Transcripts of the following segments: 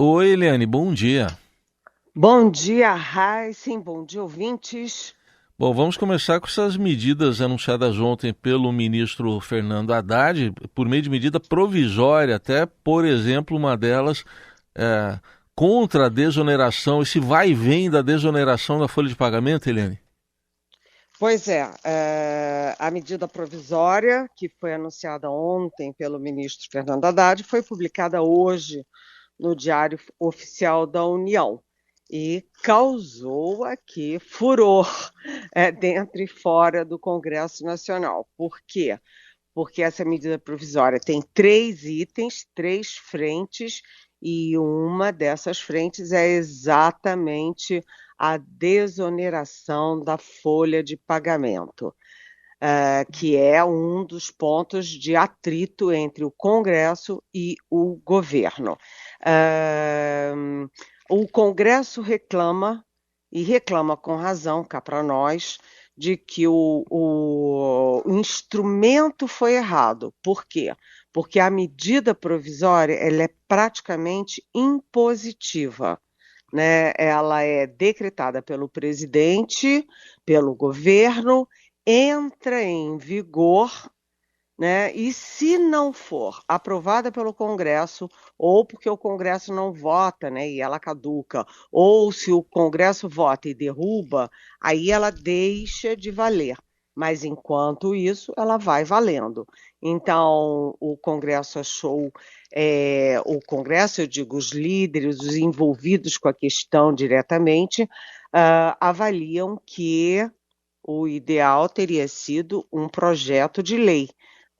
Oi, Eliane, bom dia. Bom dia, Heisen. Bom dia, ouvintes. Bom, vamos começar com essas medidas anunciadas ontem pelo ministro Fernando Haddad, por meio de medida provisória, até, por exemplo, uma delas é, contra a desoneração, esse vai e vem da desoneração da folha de pagamento, Eliane. Pois é, a medida provisória que foi anunciada ontem pelo ministro Fernando Haddad foi publicada hoje no Diário Oficial da União e causou aqui furor dentro e fora do Congresso Nacional. Por quê? Porque essa medida provisória tem 3 itens, 3 frentes, e uma dessas frentes é exatamente a desoneração da folha de pagamento, que é um dos pontos de atrito entre o Congresso e o governo. O Congresso reclama, e reclama com razão, cá para nós, de que o instrumento foi errado. Por quê? Porque a medida provisória ela é praticamente impositiva, né? Ela é decretada pelo presidente, pelo governo, entra em vigor, né? E se não for aprovada pelo Congresso, ou porque o Congresso não vota, né, e ela caduca, ou se o Congresso vota e derruba, aí ela deixa de valer. Mas enquanto isso, ela vai valendo. Então, o Congresso achou, o Congresso, eu digo, os líderes, os envolvidos com a questão diretamente, avaliam que o ideal teria sido um projeto de lei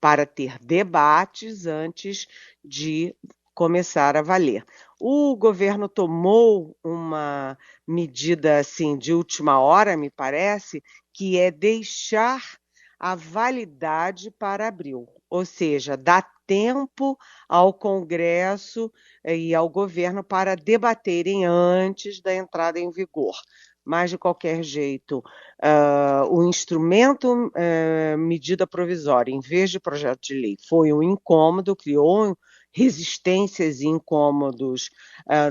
para ter debates antes de começar a valer. O governo tomou uma medida assim de última hora, me parece, que é deixar a validade para abril, ou seja, dá tempo ao Congresso e ao governo para debaterem antes da entrada em vigor. Mas, de qualquer jeito, o instrumento medida provisória, em vez de projeto de lei, foi um incômodo, criou resistências e incômodos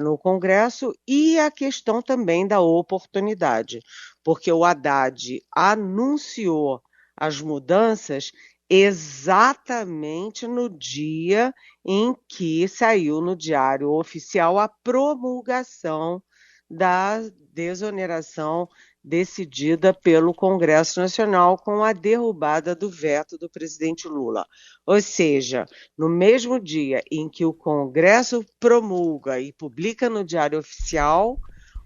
no Congresso, e a questão também da oportunidade, porque o Haddad anunciou as mudanças exatamente no dia em que saiu no Diário Oficial a promulgação da desoneração decidida pelo Congresso Nacional com a derrubada do veto do presidente Lula. Ou seja, no mesmo dia em que o Congresso promulga e publica no Diário Oficial,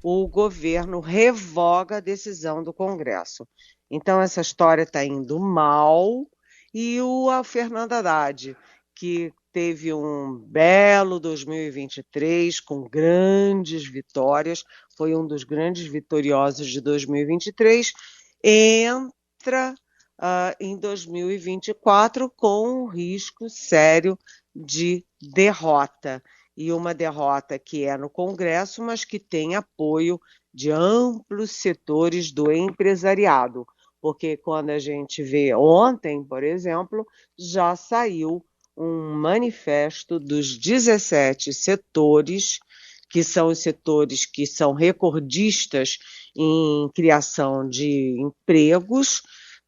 o governo revoga a decisão do Congresso. Então, essa história está indo mal, e o Fernando Haddad, que teve um belo 2023 com grandes vitórias, foi um dos grandes vitoriosos de 2023, entra em 2024 com um risco sério de derrota. E uma derrota que é no Congresso, mas que tem apoio de amplos setores do empresariado. Porque quando a gente vê ontem, por exemplo, já saiu um manifesto dos 17 setores, que são os setores que são recordistas em criação de empregos,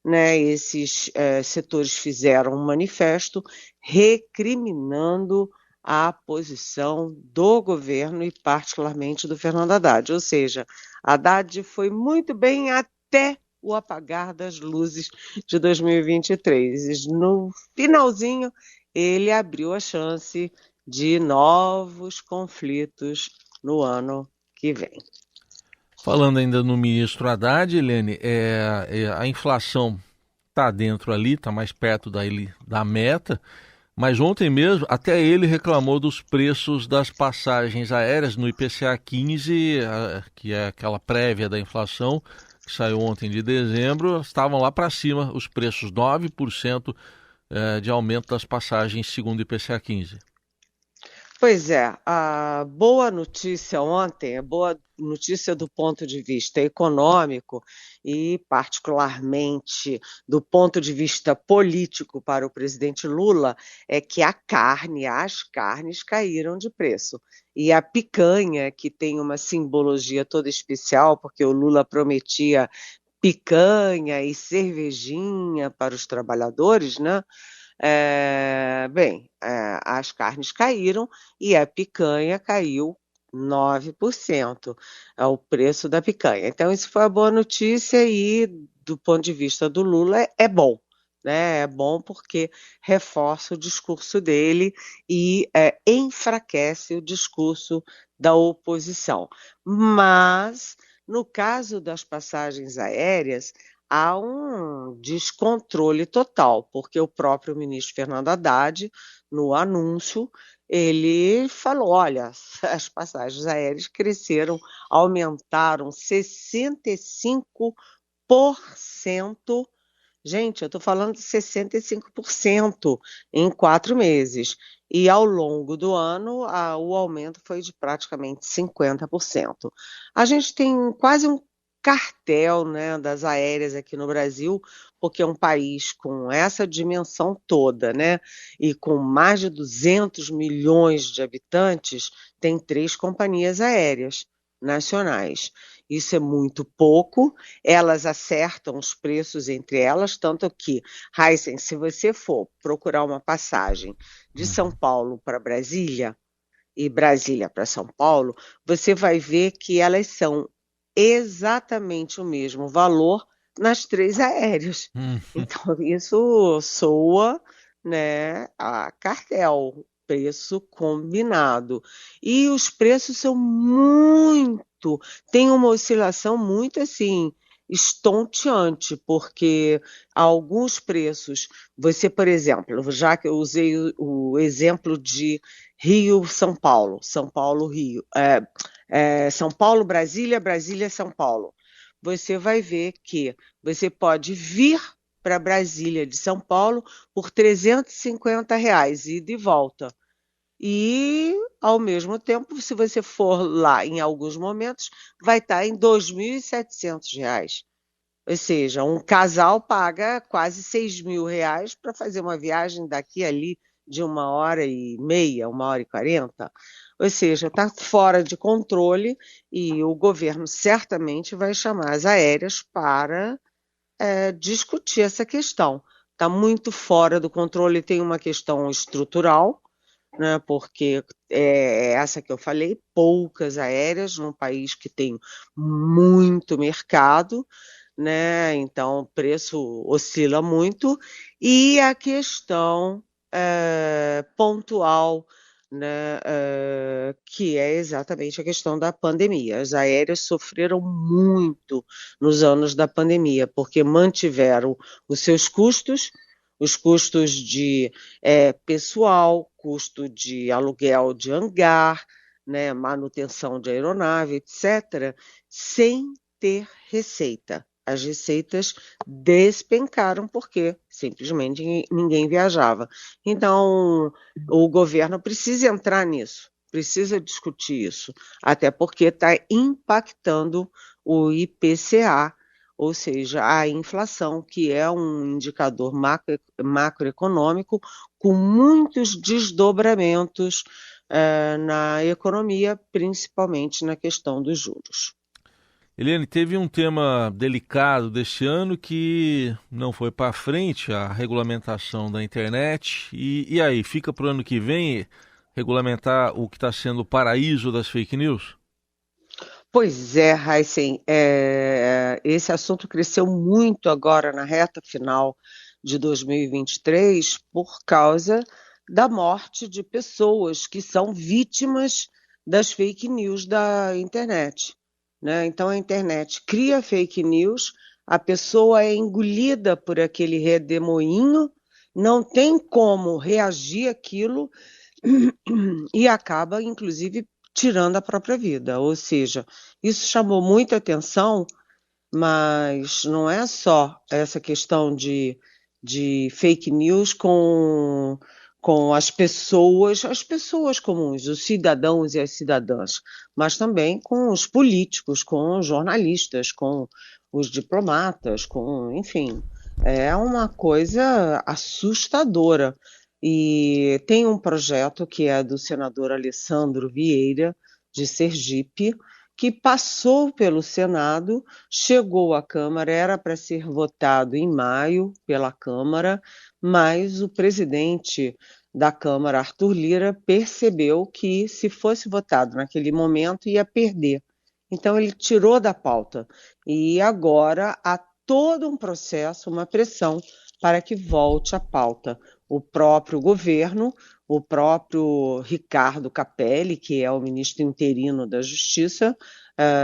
né? Esses setores fizeram um manifesto recriminando a posição do governo e particularmente do Fernando Haddad. Ou seja, Haddad foi muito bem até o apagar das luzes de 2023. No finalzinho, ele abriu a chance de novos conflitos no ano que vem. Falando ainda no ministro Haddad, Eliane, a inflação está dentro ali, está mais perto da meta, mas ontem mesmo até ele reclamou dos preços das passagens aéreas no IPCA 15, que é aquela prévia da inflação, que saiu ontem de dezembro, estavam lá para cima os preços, 9% de aumento das passagens segundo o IPCA 15. Pois é, a boa notícia ontem, a boa notícia do ponto de vista econômico e, particularmente, do ponto de vista político para o presidente Lula, é que as carnes caíram de preço. E a picanha, que tem uma simbologia toda especial, porque o Lula prometia picanha e cervejinha para os trabalhadores, né? As carnes caíram e a picanha caiu 9%, é o preço da picanha. Então, isso foi a boa notícia e, do ponto de vista do Lula, é bom. Né? É bom porque reforça o discurso dele e enfraquece o discurso da oposição. Mas, no caso das passagens aéreas, há um descontrole total, porque o próprio ministro Fernando Haddad, no anúncio, ele falou: olha, as passagens aéreas cresceram, aumentaram 65%. Gente, eu estou falando de 65% em 4 meses. E ao longo do ano, o aumento foi de praticamente 50%. A gente tem quase um cartel, né, das aéreas aqui no Brasil, porque é um país com essa dimensão toda, né, e com mais de 200 milhões de habitantes, tem 3 companhias aéreas nacionais. Isso é muito pouco, elas acertam os preços entre elas, tanto que, Heisen, se você for procurar uma passagem de São Uhum. Paulo para Brasília e Brasília para São Paulo, você vai ver que elas são exatamente o mesmo valor nas 3 aéreas. Hum. Então, isso soa, né, a cartel, preço combinado. E os preços são tem uma oscilação muito assim, estonteante, porque alguns preços, você, por exemplo, já que eu usei o exemplo de Rio-São Paulo, São Paulo-Rio, São Paulo-Brasília, Brasília-São Paulo. Você vai ver que você pode vir para Brasília de São Paulo por R$ 350, ida e volta. E, ao mesmo tempo, se você for lá em alguns momentos, vai estar em R$ 2.700. Ou seja, um casal paga quase R$ 6.000 para fazer uma viagem daqui a ali de 1h30, 1h40. Ou seja, está fora de controle e o governo certamente vai chamar as aéreas para discutir essa questão. Está muito fora do controle, tem uma questão estrutural, né, porque é essa que eu falei, poucas aéreas num país que tem muito mercado, né? Então o preço oscila muito e a questão pontual, né, que é exatamente a questão da pandemia. As aéreas sofreram muito nos anos da pandemia, porque mantiveram os seus custos, os custos de pessoal, custo de aluguel de hangar, né, manutenção de aeronave, etc., sem ter receita. As receitas despencaram porque simplesmente ninguém viajava. Então, o governo precisa entrar nisso, precisa discutir isso, até porque está impactando o IPCA, ou seja, a inflação, que é um indicador macroeconômico com muitos desdobramentos na economia, principalmente na questão dos juros. Eliane, teve um tema delicado deste ano que não foi para frente, a regulamentação da internet. E aí, fica para o ano que vem regulamentar o que está sendo o paraíso das fake news? Pois é, Heisen, esse assunto cresceu muito agora na reta final de 2023 por causa da morte de pessoas que são vítimas das fake news da internet, né? Então a internet cria fake news, a pessoa é engolida por aquele redemoinho, não tem como reagir àquilo e acaba, inclusive, tirando a própria vida. Ou seja, isso chamou muita atenção, mas não é só essa questão de fake news com com as pessoas comuns, os cidadãos e as cidadãs, mas também com os políticos, com os jornalistas, com os diplomatas, enfim, é uma coisa assustadora. E tem um projeto que é do senador Alessandro Vieira, de Sergipe, que passou pelo Senado, chegou à Câmara, era para ser votado em maio pela Câmara, mas o presidente da Câmara, Arthur Lira, percebeu que, se fosse votado naquele momento, ia perder. Então, ele tirou da pauta. E agora há todo um processo, uma pressão para que volte à pauta. O próprio governo, o próprio Ricardo Capelli, que é o ministro interino da Justiça,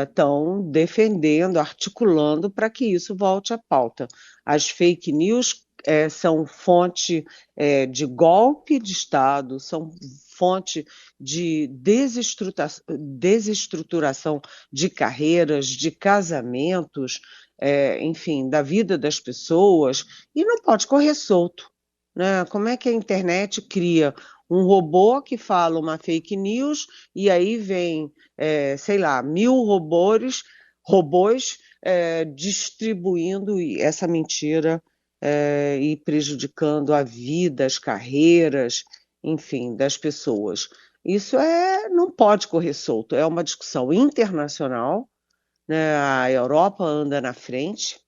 estão defendendo, articulando para que isso volte à pauta. As fake news são fonte de golpe de Estado, são fonte de desestruturação de carreiras, de casamentos, enfim, da vida das pessoas, e não pode correr solto, né? Como é que a internet cria um robô que fala uma fake news e aí vem, sei lá, 1000 robôs distribuindo essa mentira e prejudicando a vida, as carreiras, enfim, das pessoas. Isso não pode correr solto, é uma discussão internacional, né? A Europa anda na frente,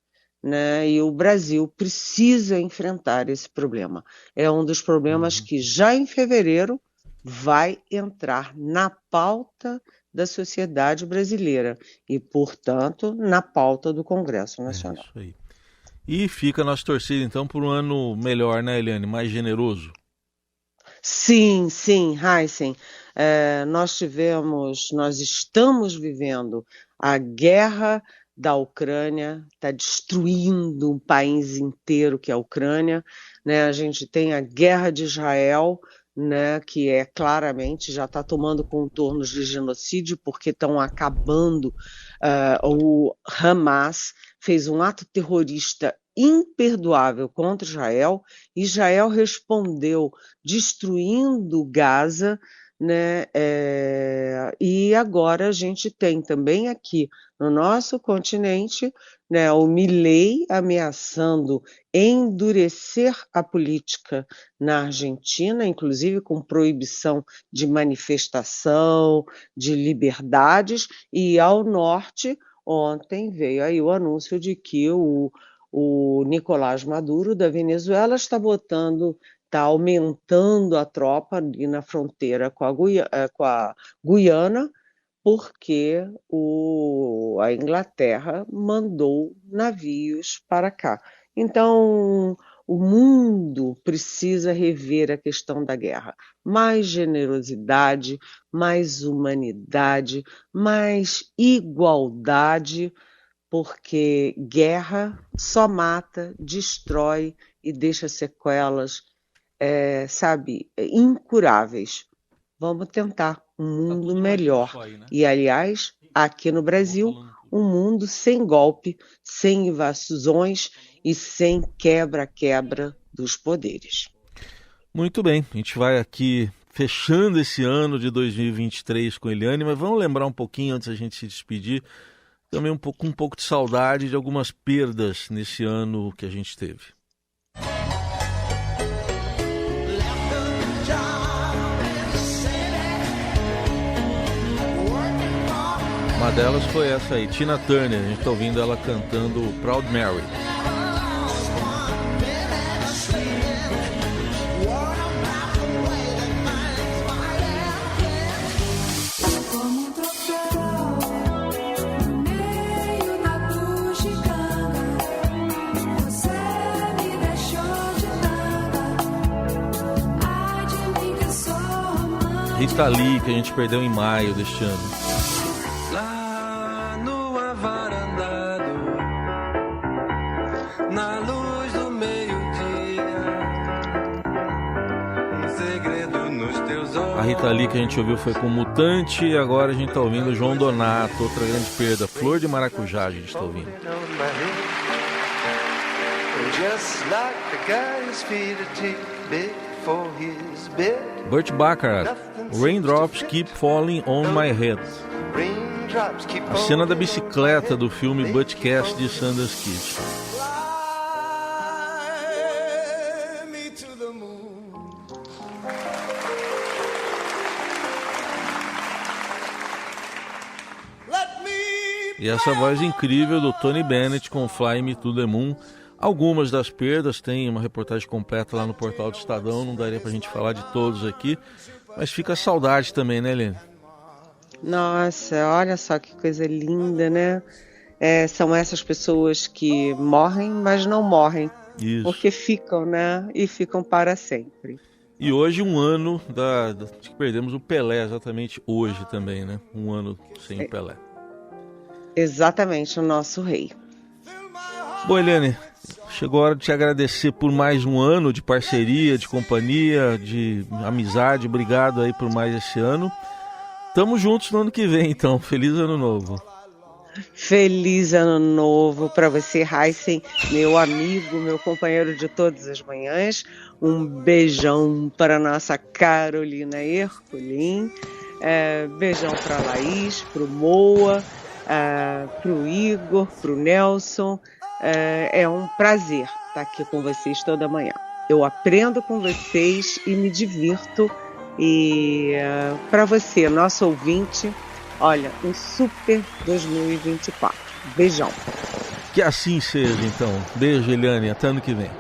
né? E o Brasil precisa enfrentar esse problema. É um dos problemas que já em fevereiro vai entrar na pauta da sociedade brasileira e, portanto, na pauta do Congresso Nacional. Isso aí. E fica a nossa torcida, então, por um ano melhor, né, Eliane? Mais generoso. Sim, Heisen. Nós estamos vivendo a guerra da Ucrânia, está destruindo um país inteiro que é a Ucrânia, né? A gente tem a guerra de Israel, né, que claramente já está tomando contornos de genocídio, porque estão acabando. O Hamas fez um ato terrorista imperdoável contra Israel. Israel respondeu destruindo Gaza, né? E agora a gente tem também aqui no nosso continente, né, o Milei ameaçando endurecer a política na Argentina, inclusive com proibição de manifestação, de liberdades, e ao norte, ontem veio aí o anúncio de que o Nicolás Maduro da Venezuela está aumentando a tropa ali na fronteira com a Guiana, porque a Inglaterra mandou navios para cá. Então, o mundo precisa rever a questão da guerra. Mais generosidade, mais humanidade, mais igualdade, porque guerra só mata, destrói e deixa sequelas, incuráveis. Vamos tentar um mundo melhor. E, aliás, aqui no Brasil, um mundo sem golpe, sem invasões e sem quebra-quebra dos poderes. Muito bem, a gente vai aqui fechando esse ano de 2023 com Eliane, mas vamos lembrar um pouquinho antes da gente se despedir, também um pouco de saudade de algumas perdas nesse ano que a gente teve. Uma delas foi essa aí, Tina Turner. A gente está ouvindo ela cantando Proud Mary. Rita Lee, que a gente perdeu em maio deste ano. Na luz do meio-dia, um segredo nos teus olhos. A Rita Lee que a gente ouviu foi com Mutante, e agora a gente está ouvindo João Donato, outra grande perda, Flor de Maracujá a gente está ouvindo. Just like the guy whose feet are too big for his bed. Burt Bacharach, Raindrops Keep Falling on My Head. Raindrops keep A cena da bicicleta do filme Butch-Cassidy de Sundance Kid. Fly me to the moon. Let me E essa voz incrível do Tony Bennett com Fly Me to the Moon. Algumas das perdas, tem uma reportagem completa lá no portal do Estadão, não daria pra gente falar de todos aqui, mas fica a saudade também, né, Helene? Nossa, olha só que coisa linda, né? São essas pessoas que morrem, mas não morrem, Isso. porque ficam, né? E ficam para sempre. E hoje um ano que perdemos o Pelé, exatamente hoje também, né? Um ano sem o Pelé. Exatamente, o nosso rei. Bom, Helene, chegou a hora de te agradecer por mais um ano de parceria, de companhia, de amizade. Obrigado aí por mais esse ano. Tamo juntos no ano que vem, então. Feliz ano novo. Feliz ano novo para você, Heisen, meu amigo, meu companheiro de todas as manhãs. Um beijão para nossa Carolina Ercolim. Beijão para Laís, para o Moa, para o Igor, para o Nelson. É um prazer estar aqui com vocês toda manhã. Eu aprendo com vocês e me divirto. E para você, nosso ouvinte, olha, um super 2024. Beijão. Que assim seja, então. Beijo, Eliane. Até ano que vem.